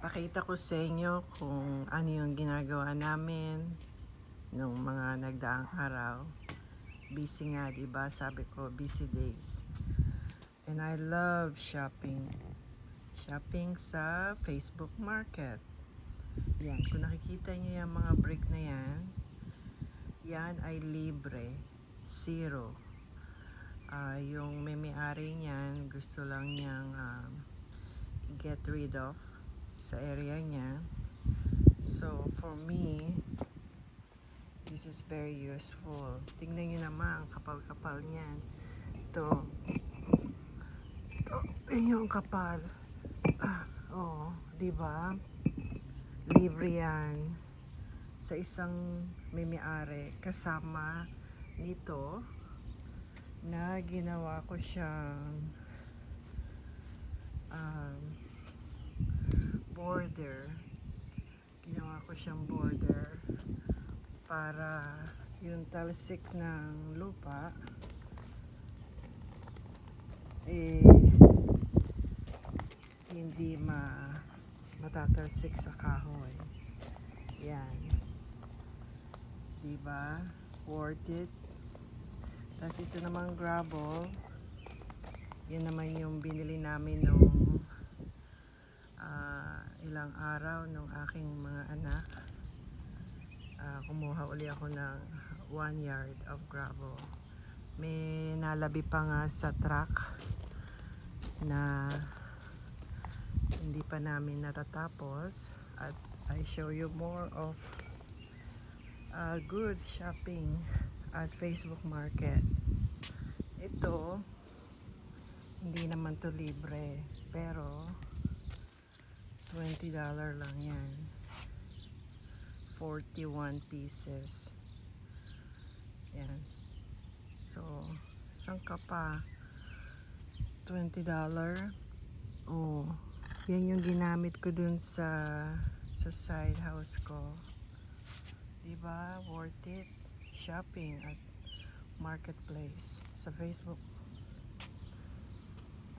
Pakita ko sa inyo kung ano yung ginagawa namin nung mga nagdaang araw. Busy nga, diba? Sabi ko, busy days. And I love shopping. Shopping sa Facebook Market. Yan, kung nakikita nyo yung mga brick na yan ay libre. Zero. Yung may-ari niyan, gusto lang niyang get rid of sa area niya. So, for me, this is very useful. Tingnan nyo naman, kapal-kapal niyan. Ito. Yun yung kapal. Oh, diba? Libre yan. Sa isang may-ari. Kasama nito na ginawa ko siyang border. Ginawa ko siyang border para yung talsik ng lupa hindi matatalsik sa kahoy. Yan. Diba? Worth it. Tapos ito namang gravel. Yan naman yung binili namin nung ilang araw nung aking mga anak. Kumuha uli ako ng 1 yard of gravel. May nalabi pa nga sa truck na hindi pa namin natatapos, at I show you more of good shopping at Facebook Market. Ito hindi naman to libre, pero $20 lang yan. 41 pieces. Yan. So, sangka pa $20. Oh, yan yung ginamit ko dun sa side house ko. Diba? Worth it. Shopping at marketplace sa Facebook.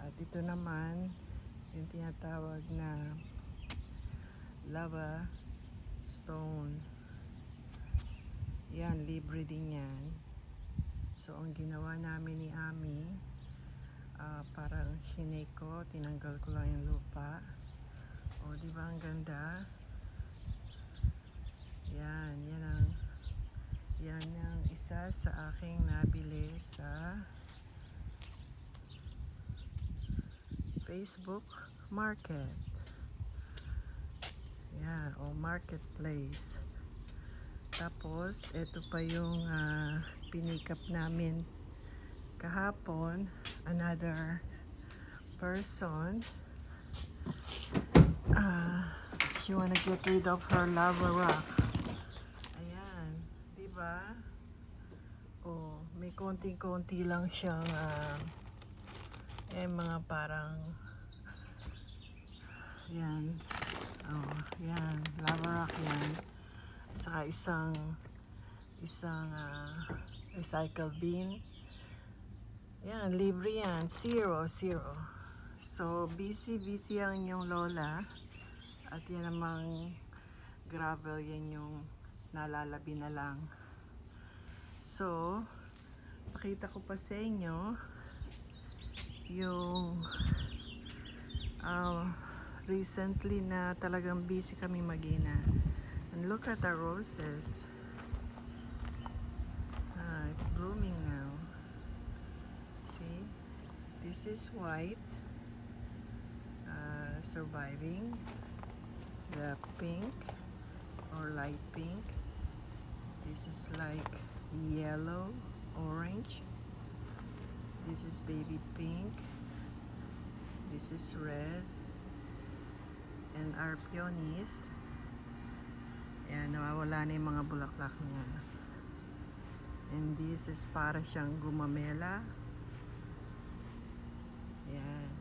At ito naman yung tinatawag na lava stone. Yan, libre din yan. So, ang ginawa namin ni Ami, parang shinake ko, tinanggal ko lang yung lupa. O, diba ang ganda? Yan, yan ang isa sa aking nabili sa Facebook Market. Yan, o marketplace. Tapos, ito pa yung pinikap namin kahapon. Another person. She wanna get rid of her lava rock. Ayan, diba? Oh, may konting-konti lang siyang mga parang yan. Oh, yan, lava rock yan. Saka isang recycle bin. Yan, libre yan. Zero. So, busy ang inyong lola. At yan namang gravel, yan yung nalalabi na lang. So, pakita ko pa sa inyo yung recently na talagang busy kami mag-ina. And look at the roses. It's blooming now. See? This is white. Surviving. The pink or light pink. This is like yellow, orange. This is baby pink. This is red. And our peonies. Ayan, nawawala na yung mga bulaklak niya. And this is para siyang gumamela. Ayan.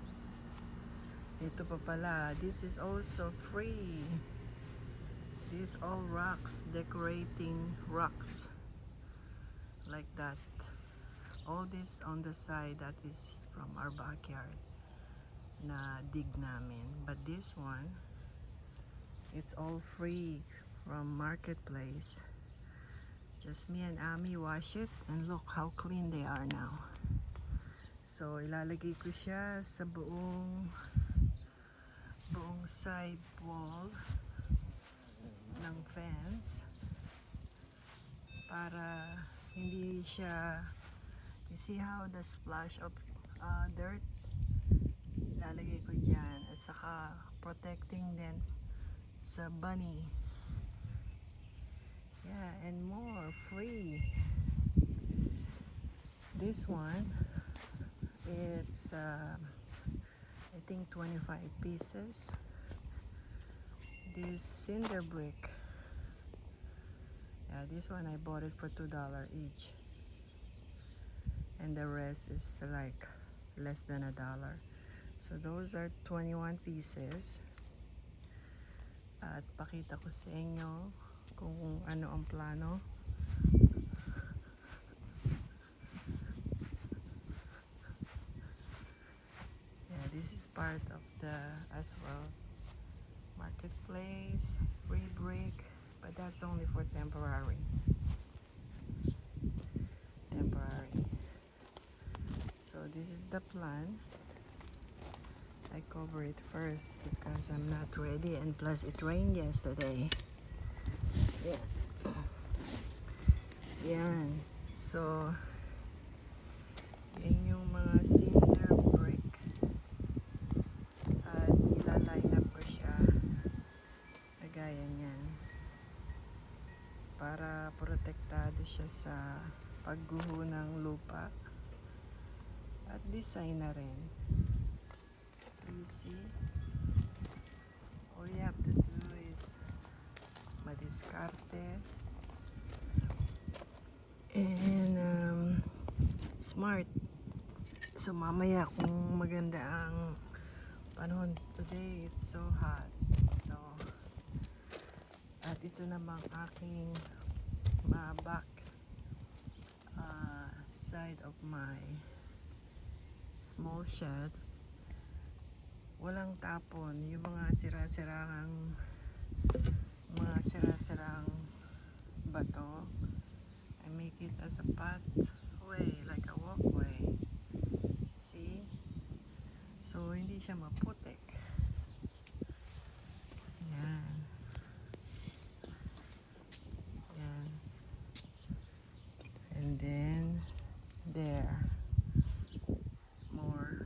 Ito pa pala, this is also free. These all rocks, decorating rocks. Like that. All this on the side, that is from our backyard na dig namin. But this one, It's all free from marketplace. Just me and Ami wash it and look how clean they are now. So ilalagay ko siya sa buong side wall ng fence para hindi siya, you see how the splash of dirt, ilalagay ko dyan, at saka protecting din sa bunny. Yeah, and more free. This one, it's I think 25 pieces. This cinder brick, yeah, this one I bought it for $2 each, and the rest is like less than $1. So those are 21 pieces. At pakita ko sa inyo kung ano ang plano. Yeah, this is part of the as well marketplace free break, but that's only for temporary. So this is the plan. I cover it first because I'm not ready, and plus it rained yesterday. Yeah. Yan. So yan yung mga cinder brick. At ilaline up ko siya kagaya niyan para protektado siya sa pagguho ng lupa at design na rin. So you see, all you have to do is madiskarte and smart. So mamaya kung maganda ang panahon, today it's so hot. So at ito namang aking back side of my small shed, walang tapon. Yung mga sira-sirang bato, I make it as a pathway, like a walkway. See? So hindi siya maputik. Yan. Yan. And then there. More.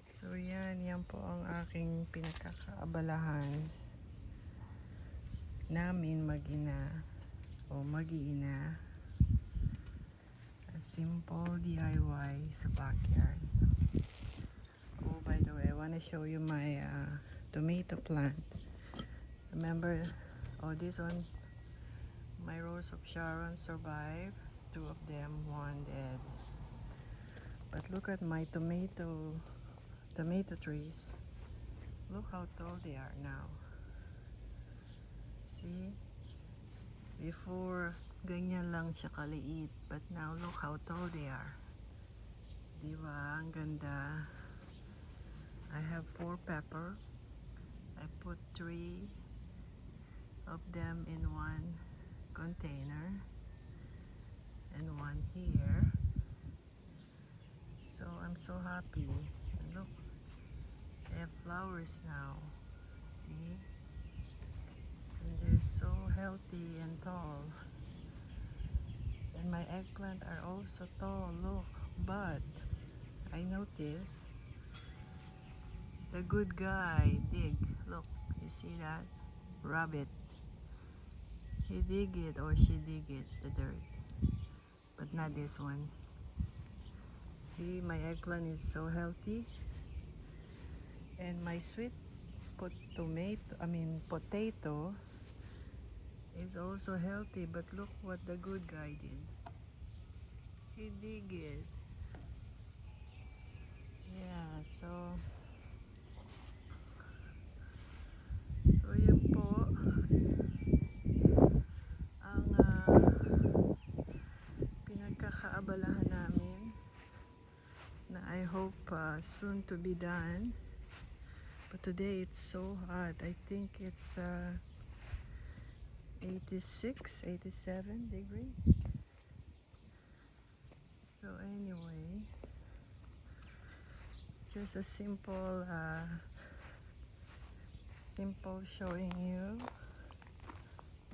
So yan po ang aking pinagkakaabalahan namin mag-ina o mag-iina. A simple DIY sa backyard. Oh, by the way, I want to show you my tomato plant. Remember, this one, my Rose of Sharon survived. 2 of them, 1 dead. But look at my tomato trees. Look how tall they are now. See? Before, ganyan lang siya kaliit. But now, look how tall they are. Diba? Ang ganda. I have 4 pepper. I put 3 of them in 1 container. And 1 here. So, I'm so happy. And look, they have flowers now. See? And they're so healthy and tall. And my eggplant are also tall. Look, but I noticed the good guy dig. Look, you see that? Rabbit. He dig it or she dig it, the dirt. But not this one. See, my eggplant is so healthy. And my sweet potato is also healthy. But look what the good guy did. He dig it. Yeah, so yan po ang pinagkakaabalahan namin na I hope soon to be done. But today it's so hot. I think it's 86, 87 degree. So anyway, just a simple showing you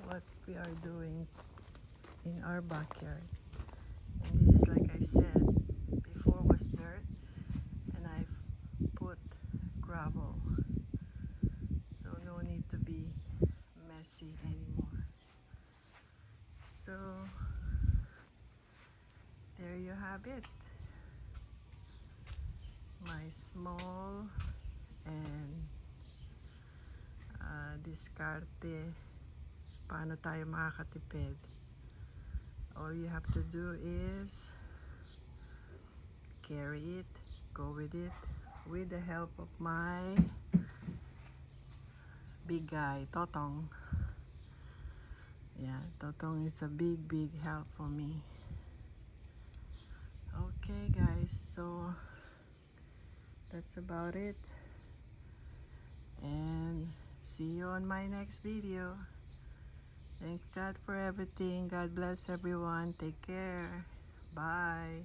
what we are doing in our backyard. And this is, like I said before, was dirt, and I've put gravel, so no need to be messy anymore. So there you have it, my small and diskarte paano tayo makakatipid. All you have to do is carry it, go with it, with the help of my big guy, Totong. Yeah, Totong is a big help for me. Okay guys, so that's about it, and see you on my next video. Thank God for everything. God bless everyone. Take care. Bye.